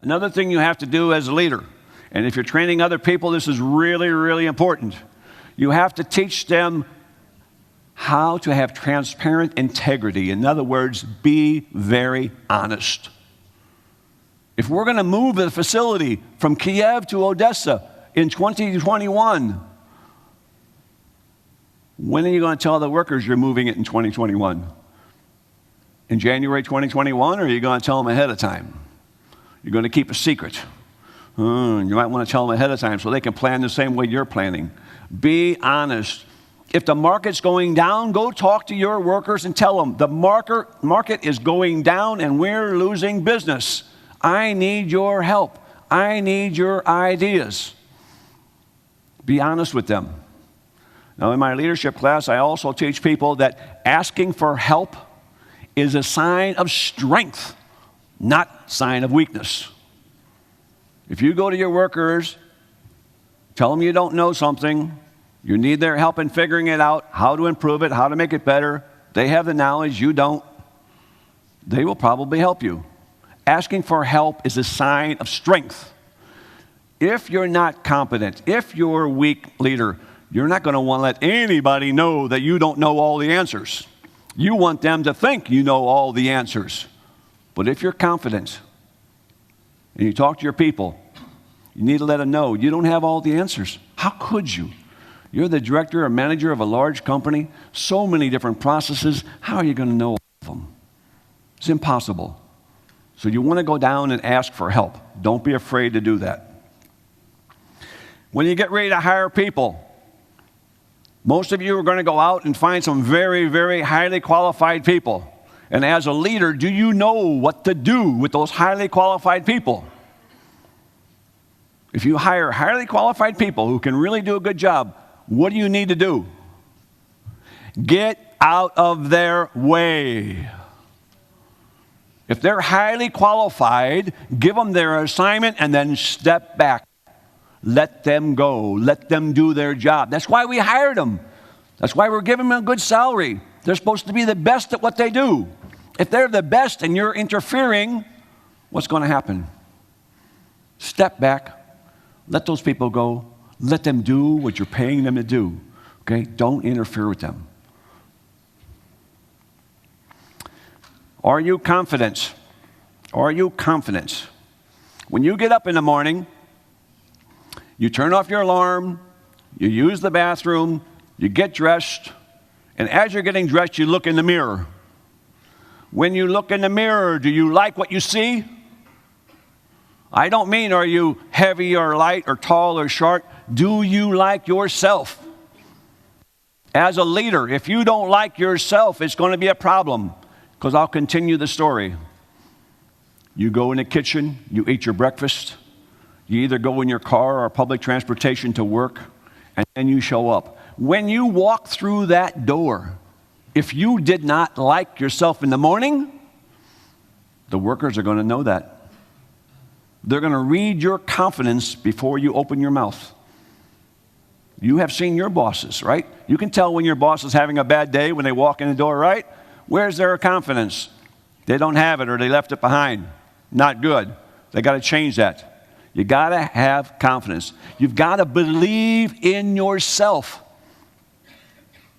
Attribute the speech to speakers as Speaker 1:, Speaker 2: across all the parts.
Speaker 1: Another thing you have to do as a leader, and if you're training other people, this is really, really important. You have to teach them how to have transparent integrity. In other words, be very honest. If we're going to move the facility from Kiev to Odessa in 2021, when are you going to tell the workers you're moving it in 2021? In January 2021, or are you going to tell them ahead of time? You're going to keep a secret. You might want to tell them ahead of time so they can plan the same way you're planning. Be honest. If the market's going down, go talk to your workers and tell them the market is going down and we're losing business. I need your help. I need your ideas. Be honest with them. Now, in my leadership class, I also teach people that asking for help is a sign of strength, not sign of weakness. If you go to your workers, tell them you don't know something, you need their help in figuring it out, how to improve it, how to make it better, they have the knowledge, you don't, they will probably help you. Asking for help is a sign of strength. If you're not competent, if you're a weak leader, you're not going to want to let anybody know that you don't know all the answers. You want them to think you know all the answers. But if you're confident and you talk to your people, you need to let them know you don't have all the answers. How could you? You're the director or manager of a large company, so many different processes. How are you going to know all of them? It's impossible. So you want to go down and ask for help. Don't be afraid to do that. When you get ready to hire people, most of you are going to go out and find some very, very highly qualified people. And as a leader, do you know what to do with those highly qualified people? If you hire highly qualified people who can really do a good job, what do you need to do? Get out of their way. If they're highly qualified, give them their assignment and then step back. Let them go. Let them do their job. That's why we hired them. That's why we're giving them a good salary. They're supposed to be the best at what they do. If they're the best and you're interfering, what's going to happen? Step back. Let those people go. Let them do what you're paying them to do. Okay? Don't interfere with them. Are you confident? Are you confident? When you get up in the morning, you turn off your alarm, you use the bathroom, you get dressed, and as you're getting dressed, you look in the mirror. When you look in the mirror, do you like what you see? I don't mean are you heavy or light or tall or short. Do you like yourself? As a leader, if you don't like yourself, it's going to be a problem, because I'll continue the story. You go in the kitchen, you eat your breakfast, you either go in your car or public transportation to work, and then you show up. When you walk through that door, if you did not like yourself in the morning, the workers are going to know that. They're going to read your confidence before you open your mouth. You have seen your bosses, right? You can tell when your boss is having a bad day when they walk in the door, right? Where's their confidence? They don't have it, or they left it behind. Not good. They got to change that. You got to have confidence. You've got to believe in yourself.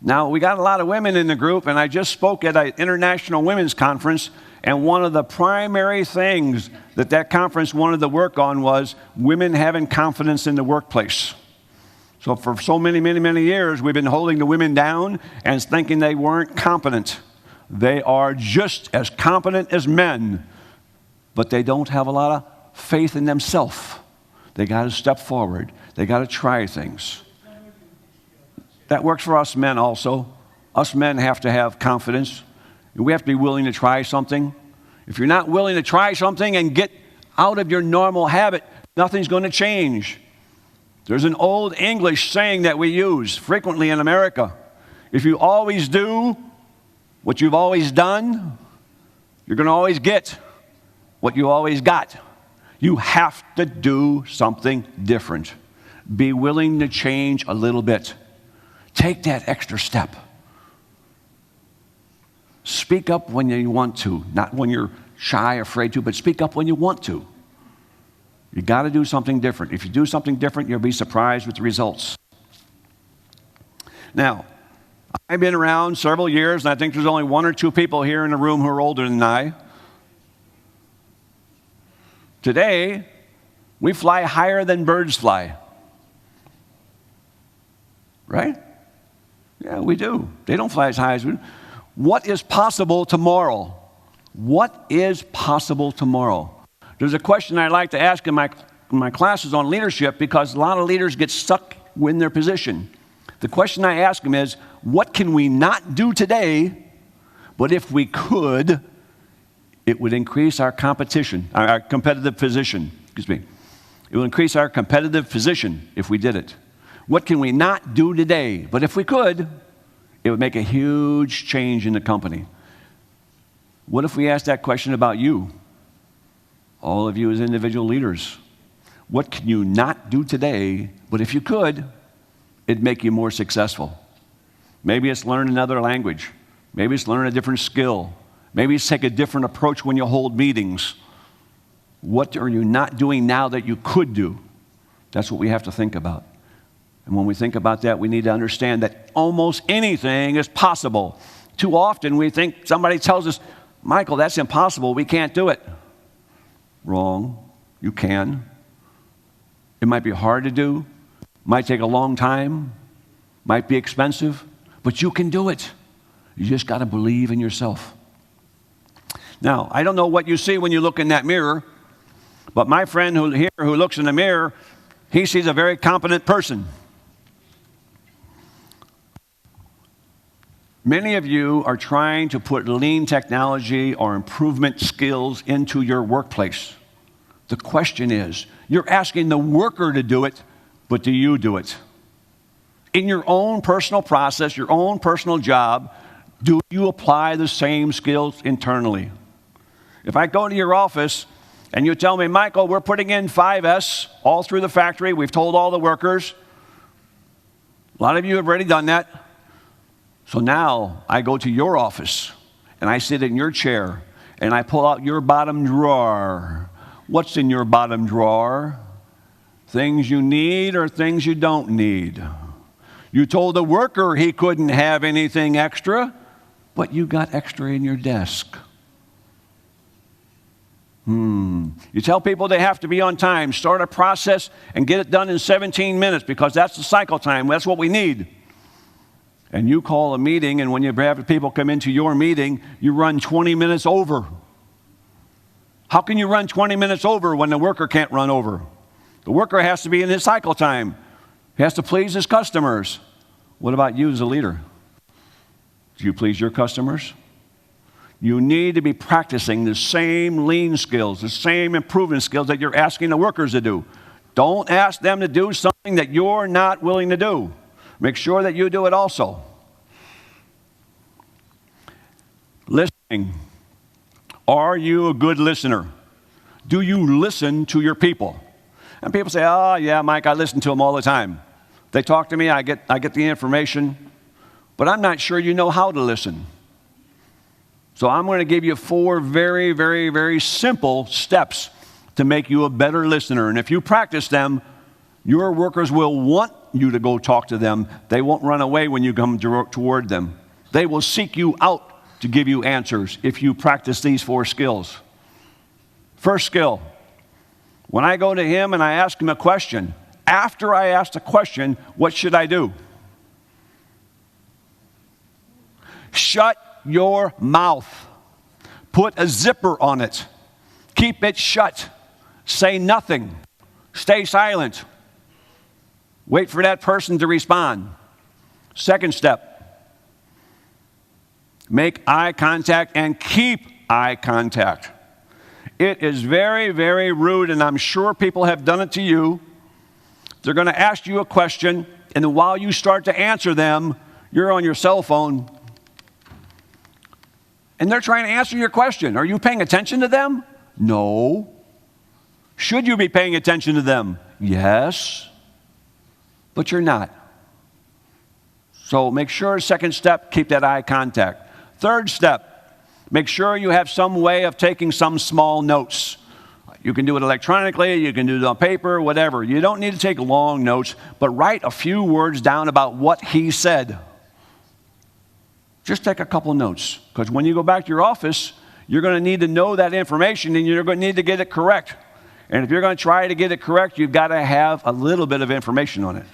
Speaker 1: Now, we got a lot of women in the group, and I just spoke at an international women's conference, and one of the primary things that conference wanted to work on was women having confidence in the workplace. So for so many years, we've been holding the women down and thinking they weren't competent. They are just as competent as men, but they don't have a lot of faith in themselves. They got to step forward. They got to try things. That works for us men also. Us men have to have confidence. We have to be willing to try something. If you're not willing to try something and get out of your normal habit, nothing's going to change. There's an old English saying that we use frequently in America. If you always do what you've always done, you're going to always get what you always got. You have to do something different. Be willing to change a little bit. Take that extra step. Speak up when you want to, not when you're shy, afraid to, but speak up when you want to. You got to do something different. If you do something different, you'll be surprised with the results. Now, I've been around several years, and I think there's only one or two people here in the room who are older than I. Today, we fly higher than birds fly. Right? Yeah, we do. They don't fly as high as we do. What is possible tomorrow? What is possible tomorrow? There's a question I like to ask in my classes on leadership, because a lot of leaders get stuck in their position. The question I ask them is, what can we not do today, but if we could, it would increase our competitive position. It will increase our competitive position if we did it. What can we not do today, but if we could, it would make a huge change in the company. What if we asked that question about you? All of you as individual leaders. What can you not do today, but if you could, it'd make you more successful? Maybe it's learn another language. Maybe it's learn a different skill. Maybe it's take a different approach when you hold meetings. What are you not doing now that you could do? That's what we have to think about. And when we think about that, we need to understand that almost anything is possible. Too often we think somebody tells us, Michael, that's impossible. We can't do it. Wrong. You can. It might be hard to do. Might take a long time. Might be expensive. But you can do it. You just got to believe in yourself. Now, I don't know what you see when you look in that mirror, but my friend who looks in the mirror, he sees a very competent person. Many of you are trying to put lean technology or improvement skills into your workplace. The question is, you're asking the worker to do it, but do you do it? In your own personal process, your own personal job, do you apply the same skills internally? If I go to your office and you tell me, Michael, we're putting in 5S all through the factory, we've told all the workers. A lot of you have already done that. So now I go to your office and I sit in your chair and I pull out your bottom drawer. What's in your bottom drawer? Things you need or things you don't need. You told the worker he couldn't have anything extra, but you got extra in your desk. You tell people they have to be on time, start a process and get it done in 17 minutes because that's the cycle time, that's what we need. And you call a meeting, and when you have people come into your meeting, you run 20 minutes over. How can you run 20 minutes over when the worker can't run over? The worker has to be in his cycle time. He has to please his customers. What about you as a leader? Do you please your customers? You need to be practicing the same lean skills, the same improvement skills that you're asking the workers to do. Don't ask them to do something that you're not willing to do. Make sure that you do it also. Listening. Are you a good listener? Do you listen to your people? And people say, oh, yeah, Mike, I listen to them all the time. They talk to me, I get the information, but I'm not sure you know how to listen. So I'm going to give you 4 very, very, very simple steps to make you a better listener. And if you practice them, your workers will want you to go talk to them. They won't run away when you come toward them. They will seek you out to give you answers if you practice these 4 skills. First skill, when I go to him and I ask him a question, after I ask the question, what should I do? Shut your mouth. Put a zipper on it. Keep it shut. Say nothing. Stay silent. Wait for that person to respond. Second step, make eye contact and keep eye contact. It is very, very rude, and I'm sure people have done it to you. They're going to ask you a question, and then while you start to answer them, you're on your cell phone, and they're trying to answer your question. Are you paying attention to them? No. Should you be paying attention to them? Yes. But you're not. So make sure, second step, keep that eye contact. Third step, make sure you have some way of taking some small notes. You can do it electronically, you can do it on paper, whatever. You don't need to take long notes, but write a few words down about what he said. Just take a couple notes, because when you go back to your office, you're going to need to know that information, and you're going to need to get it correct. And if you're going to try to get it correct, you've got to have a little bit of information on it.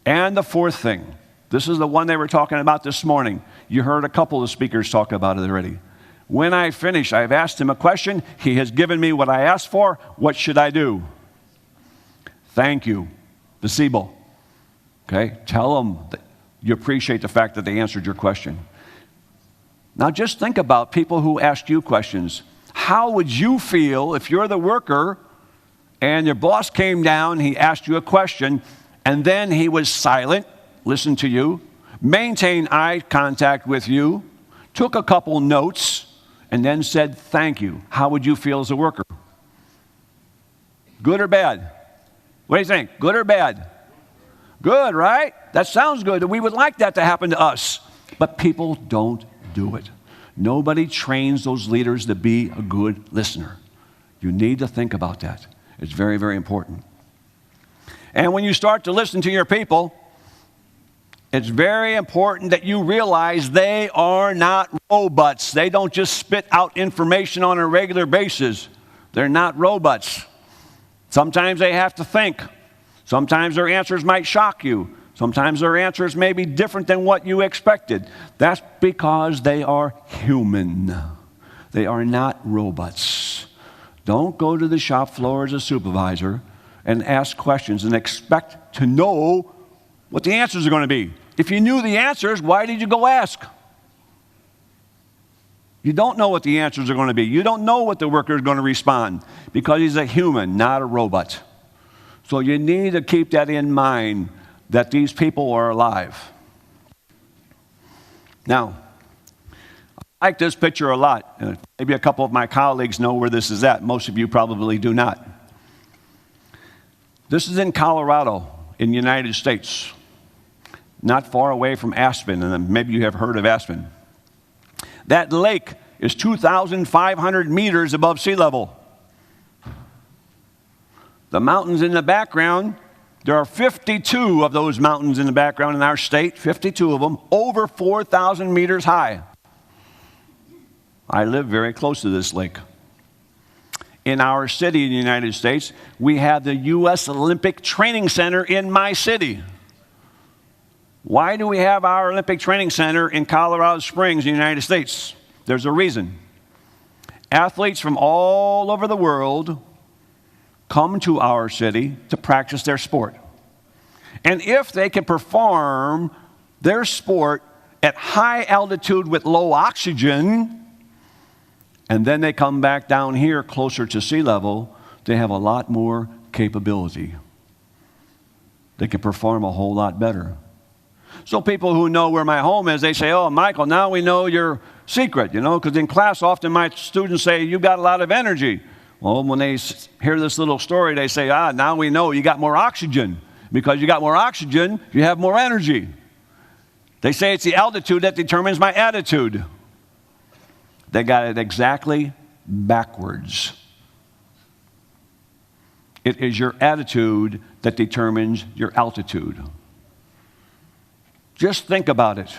Speaker 1: And the fourth thing, this is the one they were talking about this morning. You heard a couple of speakers talk about it already. When I finish, I've asked him a question. He has given me what I asked for. What should I do? Thank you. The Siebel. Okay? Tell them that you appreciate the fact that they answered your question. Now just think about people who asked you questions. How would you feel if you're the worker and your boss came down, he asked you a question, and then he was silent, listened to you, maintained eye contact with you, took a couple notes, and then said thank you? How would you feel as a worker? Good or bad? What do you think? Good or bad? Good, right? That sounds good. We would like that to happen to us. But people don't do it. Nobody trains those leaders to be a good listener. You need to think about that. It's very, very important. And when you start to listen to your people, it's very important that you realize they are not robots. They don't just spit out information on a regular basis. They're not robots. Sometimes they have to think. Sometimes their answers might shock you. Sometimes their answers may be different than what you expected. That's because they are human. They are not robots. Don't go to the shop floor as a supervisor and ask questions and expect to know what the answers are going to be. If you knew the answers, why did you go ask? You don't know what the answers are going to be. You don't know what the worker is going to respond because he's a human, not a robot. So you need to keep that in mind, that these people are alive. Now, I like this picture a lot. Maybe a couple of my colleagues know where this is at. Most of you probably do not. This is in Colorado, in the United States. Not far away from Aspen, and maybe you have heard of Aspen. That lake is 2,500 meters above sea level. The mountains in the background, there are 52 of those mountains in the background in our state, 52 of them, over 4,000 meters high. I live very close to this lake. In our city in the United States, we have the U.S. Olympic Training Center in my city. Why do we have our Olympic Training Center in Colorado Springs in the United States? There's a reason. Athletes from all over the world come to our city to practice their sport. And if they can perform their sport at high altitude with low oxygen, and then they come back down here closer to sea level, they have a lot more capability. They can perform a whole lot better. So people who know where my home is, they say, oh, Michael, now we know your secret, because in class often my students say, you got a lot of energy. Well, when they hear this little story, they say, now we know you got more oxygen. Because you got more oxygen, you have more energy. They say it's the altitude that determines my attitude. They got it exactly backwards. It is your attitude that determines your altitude. Just think about it.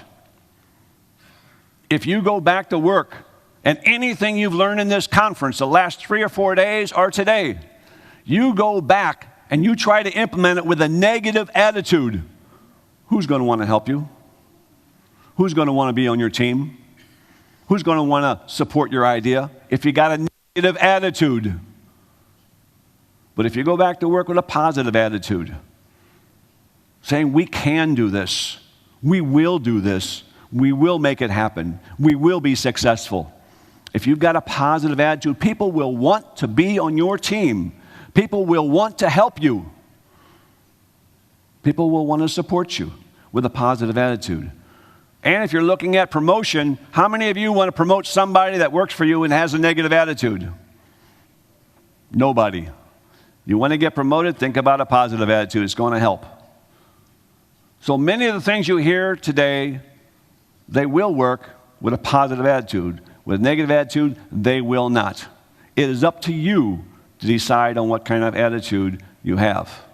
Speaker 1: If you go back to work and anything you've learned in this conference the last 3 or 4 days or today, you go back and you try to implement it with a negative attitude, who's going to want to help you? Who's going to want to be on your team? Who's going to want to support your idea if you got a negative attitude? But if you go back to work with a positive attitude, saying we can do this, we will do this, we will make it happen, we will be successful. If you've got a positive attitude, people will want to be on your team. People will want to help you. People will want to support you with a positive attitude. And if you're looking at promotion, how many of you want to promote somebody that works for you and has a negative attitude? Nobody. You want to get promoted, think about a positive attitude. It's going to help. So many of the things you hear today, they will work with a positive attitude. With a negative attitude, they will not. It is up to you to decide on what kind of attitude you have.